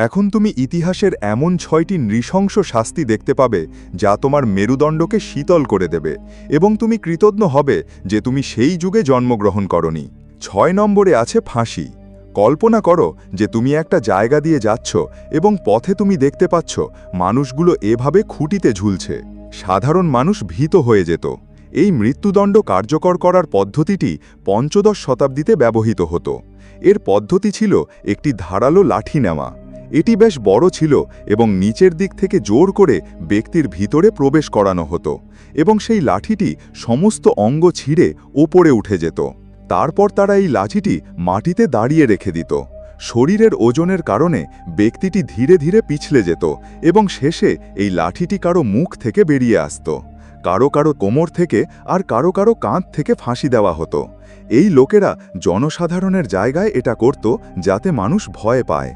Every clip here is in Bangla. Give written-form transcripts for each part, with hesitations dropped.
এখন তুমি ইতিহাসের এমন ৬টি নৃশংস শাস্তি দেখতে পাবে যা তোমার মেরুদণ্ডকে শীতল করে দেবে এবং তুমি কৃতজ্ঞ হবে যে তুমি সেই যুগে জন্মগ্রহণ করনি। ৬ নম্বরে আছে ফাঁসি। কল্পনা করো যে তুমি একটা জায়গা দিয়ে যাচ্ছ এবং পথে তুমি দেখতে পাচ্ছ মানুষগুলো এভাবে খুঁটিতে ঝুলছে। সাধারণ মানুষ ভীত হয়ে যেত। এই মৃত্যুদণ্ড কার্যকর করার পদ্ধতিটি পঞ্চদশ শতাব্দীতে ব্যবহৃত হতো। এর পদ্ধতি ছিল একটি ধারালো লাঠি নেওয়া। এটি বেশ বড় ছিল এবং নিচের দিক থেকে জোর করে ব্যক্তির ভিতরে প্রবেশ করানো হতো এবং সেই লাঠিটি সমস্ত অঙ্গ ছিঁড়ে ওপরে উঠে যেত। তারপর তারা এই লাঠিটি মাটিতে দাঁড়িয়ে রেখে দিত। শরীরের ওজনের কারণে ব্যক্তিটি ধীরে ধীরে পিছলে যেত এবং শেষে এই লাঠিটি কারো মুখ থেকে বেরিয়ে আসত। কারো কারো কোমর থেকে আর কারো কারো কাঁধ থেকে ফাঁসি দেওয়া হতো। এই লোকেরা জনসাধারণের জায়গায় এটা করত যাতে মানুষ ভয় পায়।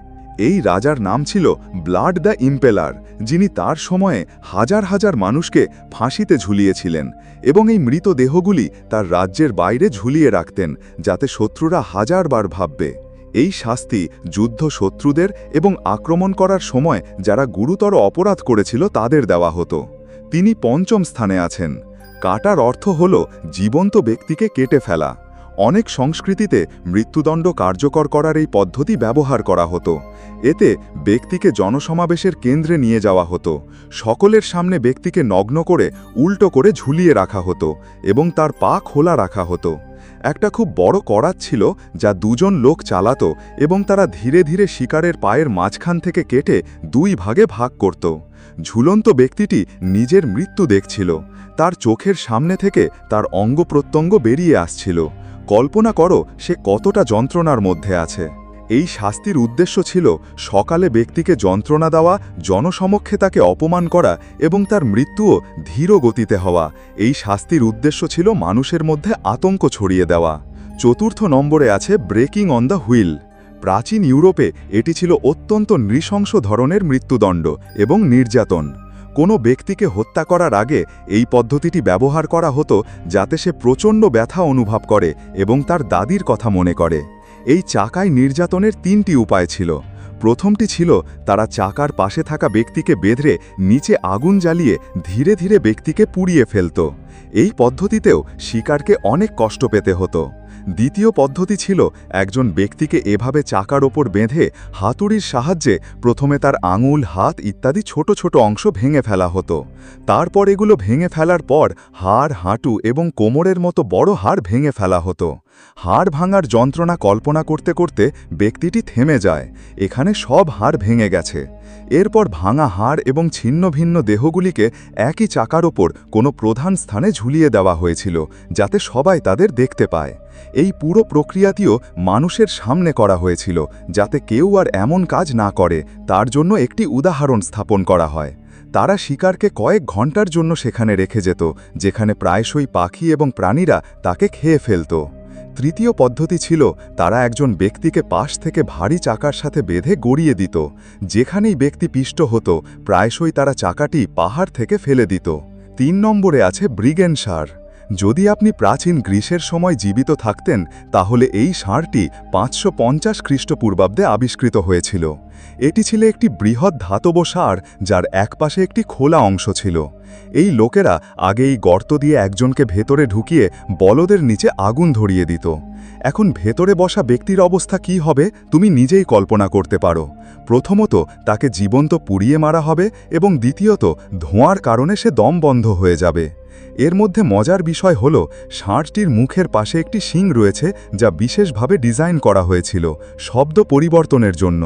এই রাজার নাম ছিল ব্লাড দ্য ইম্পেলার, যিনি তার সময়ে হাজার হাজার মানুষকে ফাঁসিতে ঝুলিয়েছিলেন এবং এই মৃতদেহগুলি তার রাজ্যের বাইরে ঝুলিয়ে রাখতেন যাতে শত্রুরা হাজারবার ভাববে। এই শাস্তি যুদ্ধ শত্রুদের এবং আক্রমণ করার সময় যারা গুরুতর অপরাধ করেছিল তাদের দেওয়া হতো। তিনি পঞ্চম স্থানে আছেন। কাটার অর্থ হল জীবন্ত ব্যক্তিকে কেটে ফেলা। অনেক সংস্কৃতিতে মৃত্যুদণ্ড কার্যকর করার এই পদ্ধতি ব্যবহার করা হতো। এতে ব্যক্তিকে জনসমাবেশের কেন্দ্রে নিয়ে যাওয়া হতো। সকলের সামনে ব্যক্তিকে নগ্ন করে উল্টো করে ঝুলিয়ে রাখা হতো এবং তার পা খোলা রাখা হতো। একটা খুব বড় করাত ছিল যা দুজন লোক চালাতো এবং তারা ধীরে ধীরে শিকারের পায়ের মাঝখান থেকে কেটে 2 ভাগে ভাগ করত। ঝুলন্ত ব্যক্তিটি নিজের মৃত্যু দেখছিল। তার চোখের সামনে থেকে তার অঙ্গ প্রত্যঙ্গ বেরিয়ে আসছিল। কল্পনা করো সে কতটা যন্ত্রণার মধ্যে আছে। এই শাস্তির উদ্দেশ্য ছিল সকালে ব্যক্তিকে যন্ত্রণা দেওয়া, জনসমক্ষে তাকে অপমান করা এবং তার মৃত্যুও ধীর গতিতে হওয়া। এই শাস্তির উদ্দেশ্য ছিল মানুষের মধ্যে আতঙ্ক ছড়িয়ে দেওয়া। 4র্থ নম্বরে আছে ব্রেকিং অন দ্য হুইল। প্রাচীন ইউরোপে এটি ছিল অত্যন্ত নৃশংস ধরনের মৃত্যুদণ্ড এবং নির্যাতন। কোনো ব্যক্তিকে হত্যা করার আগে এই পদ্ধতিটি ব্যবহার করা হতো যাতে সে প্রচণ্ড ব্যথা অনুভব করে এবং তার দাদির কথা মনে করে। এই চাকায় নির্যাতনের 3টি উপায় ছিল। প্রথমটি ছিল তারা চাকার পাশে থাকা ব্যক্তিকে বেঁধে নিচে আগুন জ্বালিয়ে ধীরে ধীরে ব্যক্তিকে পুড়িয়ে ফেলত। এই পদ্ধতিতেও শিকারকে অনেক কষ্ট পেতে হতো। দ্বিতীয় পদ্ধতি ছিল একজন ব্যক্তিকে এভাবে চাকার ওপর বেঁধে হাতুড়ির সাহায্যে প্রথমে তার আঙুল, হাত ইত্যাদি ছোট ছোট অংশ ভেঙে ফেলা হতো। তারপর এগুলো ভেঙে ফেলার পর হাড়, হাঁটু এবং কোমরের মতো বড় হাড় ভেঙে ফেলা হতো। হাড় ভাঙার যন্ত্রণা কল্পনা করতে করতে ব্যক্তিটি থেমে যায়। এখানে সব হাড় ভেঙে গেছে। এরপর ভাঙা হাড় এবং ছিন্ন ভিন্ন দেহগুলিকে একই চাকার ওপর কোনো প্রধান স্থানে ঝুলিয়ে দেওয়া হয়েছিল যাতে সবাই তাদের দেখতে পায়। এই পুরো প্রক্রিয়াটিও মানুষের সামনে করা হয়েছিল যাতে কেউ আর এমন কাজ না করে তার জন্য একটি উদাহরণ স্থাপন করা হয়। তারা শিকারকে কয়েক ঘন্টার জন্য সেখানে রেখে যেত, যেখানে প্রায়শই পাখি এবং প্রাণীরা তাকে খেয়ে ফেলত। তৃতীয় পদ্ধতি ছিল তারা একজন ব্যক্তিকে পাশ থেকে ভারী চাকার সাথে বেঁধে গড়িয়ে দিত। যেখানেই ব্যক্তি পিষ্ট হতো প্রায়শই তারা চাকাটি পাহাড় থেকে ফেলে দিত। 3 নম্বরে আছে ব্রিগেন ষাঁড়। যদি আপনি প্রাচীন গ্রীসের সময় জীবিত থাকতেন তাহলে এই ষাঁড়টি 550 খ্রিস্টপূর্বাব্দে আবিষ্কৃত হয়েছিল। এটি ছিল একটি বৃহৎ ধাতব ষাঁড় যার একপাশে একটি খোলা অংশ ছিল। এই লোকেরা আগে এই গর্ত দিয়ে একজনকে ভেতরে ঢুকিয়ে বলদের নিচে আগুন ধরিয়ে দিত। এখন ভেতরে বসা ব্যক্তির অবস্থা কী হবে তুমি নিজেই কল্পনা করতে পারো। প্রথমত তাকে জীবন্ত পুড়িয়ে মারা হবে এবং দ্বিতীয়ত ধোঁয়ার কারণে সে দম বন্ধ হয়ে যাবে। এর মধ্যে মজার বিষয় হল ষাঁড়টির মুখের পাশে একটি শিং রয়েছে যা বিশেষভাবে ডিজাইন করা হয়েছিল শব্দ পরিবর্তনের জন্য।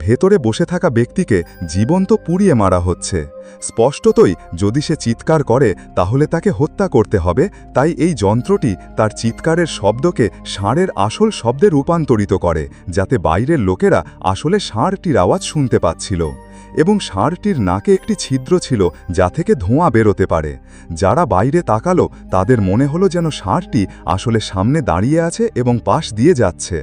ভেতরে বসে থাকা ব্যক্তিকে জীবন্ত পুড়িয়ে মারা হচ্ছে। স্পষ্টতই যদি সে চিৎকার করে তাহলে তাকে হত্যা করতে হবে, তাই এই যন্ত্রটি তার চিৎকারের শব্দকে ষাঁড়ের আসল শব্দে রূপান্তরিত করে যাতে বাইরের লোকেরা আসলে ষাঁড়টির আওয়াজ শুনতে পাচ্ছিল। এবং ষাঁড়টির নাকে একটি ছিদ্র ছিল যা থেকে ধোঁয়া বেরোতে পারে। যারা বাইরে তাকালো তাদের মনে হলো যেন ষাঁড়টি আসলে সামনে দাঁড়িয়ে আছে এবং পাশ দিয়ে যাচ্ছে।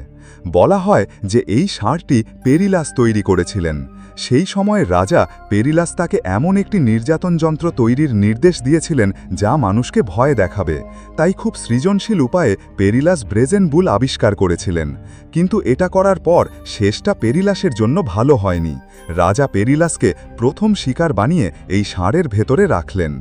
বলা হয় যে এই ষাঁড়টি পেরিলাস তৈরি করেছিলেন। সেই সময় রাজা পেরিলাস তাকে এমন একটি নির্যাতন যন্ত্র তৈরির নির্দেশ দিয়েছিলেন যা মানুষকে ভয় দেখাবে। তাই খুব সৃজনশীল উপায়ে পেরিলাস ব্রেজেন বুল আবিষ্কার করেছিলেন। কিন্তু এটা করার পর শেষটা পেরিলাসের জন্য ভালো হয়নি। রাজা পেরিলাসকে প্রথম শিকার বানিয়ে এই ষাঁড়ের ভেতরে রাখলেন।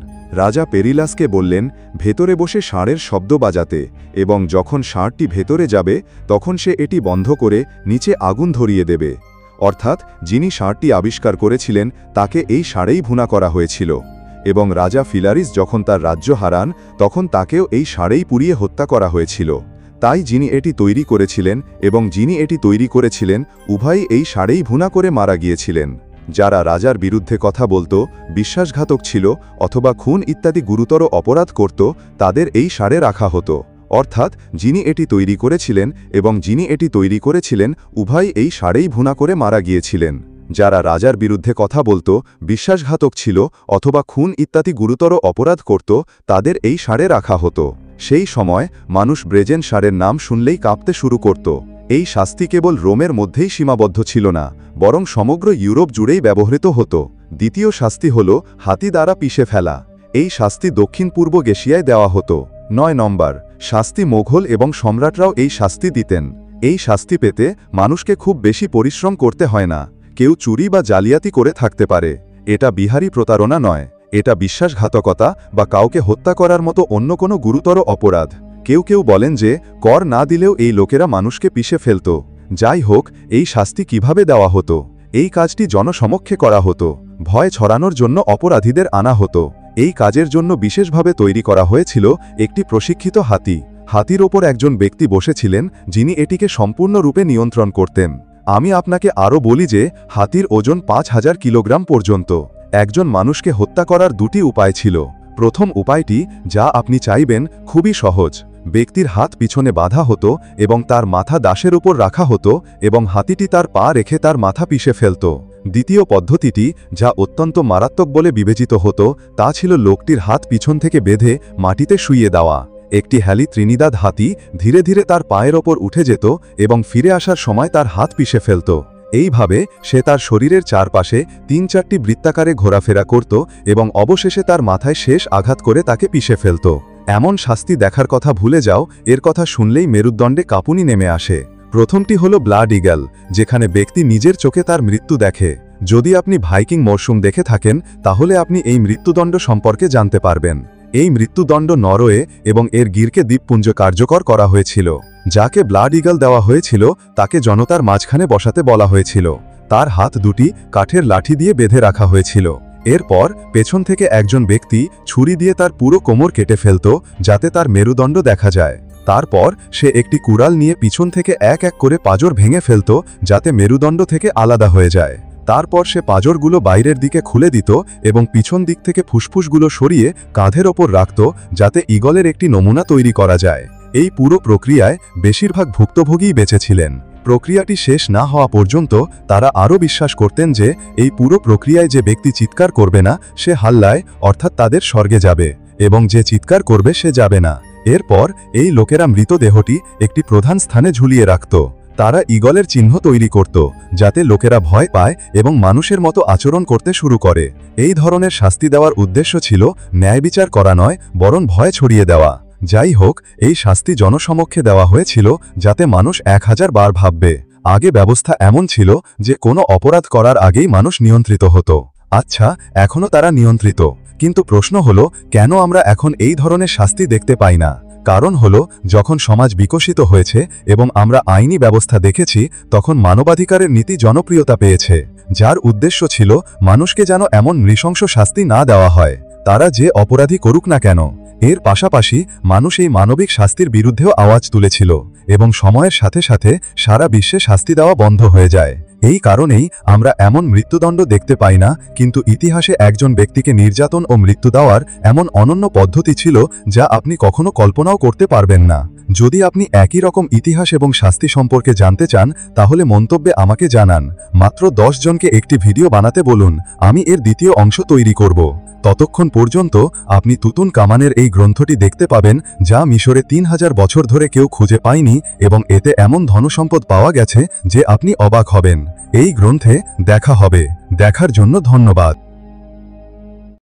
রাজা পেরিলাসকে বললেন ভেতরে বসে ষাঁড়ের শব্দ বাজাতে, এবং যখন ষাঁড়টি ভেতরে যাবে তখন সে এটি বন্ধ করে নিচে আগুন ধরিয়ে দেবে। অর্থাৎ যিনি ষাঁড়টি আবিষ্কার করেছিলেন তাকে এই ষাঁড়েই ভুনা করা হয়েছিল, এবং রাজা ফিলারিস যখন তার রাজ্য হারান তখন তাকেও এই ষাঁড়েই পুড়িয়ে হত্যা করা হয়েছিল। তাই যিনি এটি তৈরি করেছিলেন এবং যিনি এটি তৈরি করেছিলেন উভয়ই এই ষাঁড়েই ভুনা করে মারা গিয়েছিলেন। যারা রাজার বিরুদ্ধে কথা বলতো, বিশ্বাসঘাতক ছিল অথবা খুন ইত্যাদি গুরুতর অপরাধ করত, তাদের এই ষাঁড়ে রাখা হতো। অর্থাৎ যিনি এটি তৈরি করেছিলেন এবং যিনি এটি তৈরি করেছিলেন উভয়ই এই ষাঁড়েই ভুনা করে মারা গিয়েছিলেন। যারা রাজার বিরুদ্ধে কথা বলতো, বিশ্বাসঘাতক ছিল অথবা খুন ইত্যাদি গুরুতর অপরাধ করত, তাদের এই ষাঁড়ে রাখা হতো। সেই সময় মানুষ ব্রেজেন ষাঁড়ের নাম শুনলেই কাঁপতে শুরু করত। এই শাস্তি কেবল রোমের মধ্যেই সীমাবদ্ধ ছিল না, বরং সমগ্র ইউরোপ জুড়েই ব্যবহৃত হতো। দ্বিতীয় শাস্তি হল হাতি দ্বারা পিষে ফেলা। এই শাস্তি দক্ষিণ পূর্ব এশিয়ায় দেওয়া হতো। 9 নম্বর শাস্তি মোঘল এবং সম্রাটরাও এই শাস্তি দিতেন। এই শাস্তি পেতে মানুষকে খুব বেশি পরিশ্রম করতে হয় না। কেউ চুরি বা জালিয়াতি করে থাকতে পারে। এটা বিহারি প্রতারণা নয়, এটা বিশ্বাসঘাতকতা বা কাউকে হত্যা করার মতো অন্য কোনো গুরুতর অপরাধ। কেউ কেউ বলেন যে কর না দিলেও এই লোকেরা মানুষকে পিষে ফেলত। যাই হোক, এই শাস্তি কিভাবে দেওয়া হতো? এই কাজটি জনসমক্ষে করা হতো। ভয় ছড়ানোর জন্য অপরাধীদের আনা হতো। এই কাজের জন্য বিশেষভাবে তৈরি করা হয়েছিল একটি প্রশিক্ষিত হাতি। হাতির ওপর একজন ব্যক্তি বসেছিলেন যিনি এটিকে সম্পূর্ণরূপে নিয়ন্ত্রণ করতেন। আমি আপনাকে আরও বলি যে হাতির ওজন 5000 কিলোগ্রাম পর্যন্ত। একজন মানুষকে হত্যা করার দুটি উপায় ছিল। প্রথম উপায়টি, যা আপনি চাইবেন, খুবই সহজ। ব্যক্তির হাত পিছনে বাঁধা হতো এবং তার মাথা দাসের উপর রাখা হতো এবং হাতিটি তার পা রেখে তার মাথা পিষে ফেলত। দ্বিতীয় পদ্ধতিটি, যা অত্যন্ত মারাত্মক বলে বিবেচিত হতো, তা ছিল লোকটির হাত পিছন থেকে বেঁধে মাটিতে শুইয়ে দেওয়া। একটি হ্যালি ত্রিনিদাদ হাতি ধীরে ধীরে তার পায়ের ওপর উঠে যেত এবং ফিরে আসার সময় তার হাত পিষে ফেলত। এইভাবে সে তার শরীরের চারপাশে 3-4টি বৃত্তাকারে ঘোরাফেরা করত এবং অবশেষে তার মাথায় শেষ আঘাত করে তাকে পিষে ফেলত। এমন শাস্তি দেখার কথা ভুলে যাও, এর কথা শুনলেই মেরুদণ্ডে কাঁপুনি নেমে আসে। প্রথমটি হল ব্লাড ইগল, যেখানে ব্যক্তি নিজের চোখে তার মৃত্যু দেখে। যদি আপনি ভাইকিং মরশুম দেখে থাকেন তাহলে আপনি এই মৃত্যুদণ্ড সম্পর্কে জানতে পারবেন। এই মৃত্যুদণ্ড নরওয়ে এবং এর গির্কে দ্বীপপুঞ্জ কার্যকর করা হয়েছিল। যাকে ব্লাড ইগল দেওয়া হয়েছিল তাকে জনতার মাঝখানে বসাতে বলা হয়েছিল। তার হাত দুটি কাঠের লাঠি দিয়ে বেঁধে রাখা হয়েছিল। এরপর পেছন থেকে একজন ব্যক্তি ছুরি দিয়ে তার পুরো কোমর কেটে ফেলত যাতে তার মেরুদণ্ড দেখা যায়। তারপর সে একটি কুড়াল নিয়ে পিছন থেকে এক এক করে পাঁজর ভেঙে ফেলত যাতে মেরুদণ্ড থেকে আলাদা হয়ে যায়। তারপর সে পাঁজরগুলো বাইরের দিকে খুলে দিত এবং পিছন দিক থেকে ফুসফুসগুলো সরিয়ে কাঁধের ওপর রাখত যাতে ঈগলের একটি নমুনা তৈরি করা যায়। এই পুরো প্রক্রিয়ায় বেশিরভাগ ভুক্তভোগীই বেঁচেছিলেন। প্রক্রিয়াটি শেষ না হওয়া পর্যন্ত তারা আরও বিশ্বাস করতেন যে এই পুরো প্রক্রিয়ায় যে ব্যক্তি চিৎকার করবে না সে হাল্লায়, অর্থাৎ তাদের স্বর্গে যাবে, এবং যে চিৎকার করবে সে যাবে না। এরপর এই লোকেরা মৃতদেহটি একটি প্রধান স্থানে ঝুলিয়ে রাখত। তারা ঈগলের চিহ্ন তৈরি করত যাতে লোকেরা ভয় পায় এবং মানুষের মতো আচরণ করতে শুরু করে। এই ধরনের শাস্তি দেওয়ার উদ্দেশ্য ছিল ন্যায়বিচার করা নয়, বরং ভয় ছড়িয়ে দেওয়া। যাই হোক, এই শাস্তি জনসমক্ষে দেওয়া হয়েছিল যাতে মানুষ 1000 বার ভাববে। আগে ব্যবস্থা এমন ছিল যে কোনো অপরাধ করার আগেই মানুষ নিয়ন্ত্রিত হতো। আচ্ছা, এখনও তারা নিয়ন্ত্রিত, কিন্তু প্রশ্ন হলো কেন আমরা এখন এই ধরনের শাস্তি দেখতে পাই না? কারণ হলো, যখন সমাজ বিকশিত হয়েছে এবং আমরা আইনি ব্যবস্থা দেখেছি, তখন মানবাধিকারের নীতি জনপ্রিয়তা পেয়েছে, যার উদ্দেশ্য ছিল মানুষকে যেন এমন নৃশংস শাস্তি না দেওয়া হয়, তারা যে অপরাধী করুক না কেন। এর পাশাপাশি মানুষ এই মানবিক শাস্তির বিরুদ্ধেও আওয়াজ তুলেছিল এবং সময়ের সাথে সাথে সারা বিশ্বে শাস্তি দেওয়া বন্ধ হয়ে যায়। এই কারণেই আমরা এমন মৃত্যুদণ্ড দেখতে পাই না, কিন্তু ইতিহাসে একজন ব্যক্তিকে নির্যাতন ও মৃত্যু দেওয়ার এমন অনন্য পদ্ধতি ছিল যা আপনি কখনো কল্পনাও করতে পারবেন না। যদি আপনি একই রকম ইতিহাস এবং শাস্তি সম্পর্কে জানতে চান তাহলে মন্তব্যে আমাকে জানান। মাত্র 10 জনকে একটি ভিডিও বানাতে বলুন, আমি এর দ্বিতীয় অংশ তৈরি করব। ততক্ষণ পর্যন্ত আপনি তুতুন কামানের এই গ্রন্থটি দেখতে পাবেন, যা মিশরে 3000 বছর ধরে কেউ খুঁজে পায়নি, এবং এতে এমন ধনসম্পদ পাওয়া গেছে যে আপনি অবাক হবেন। এই গ্রন্থে দেখা হবে। দেখার জন্য ধন্যবাদ।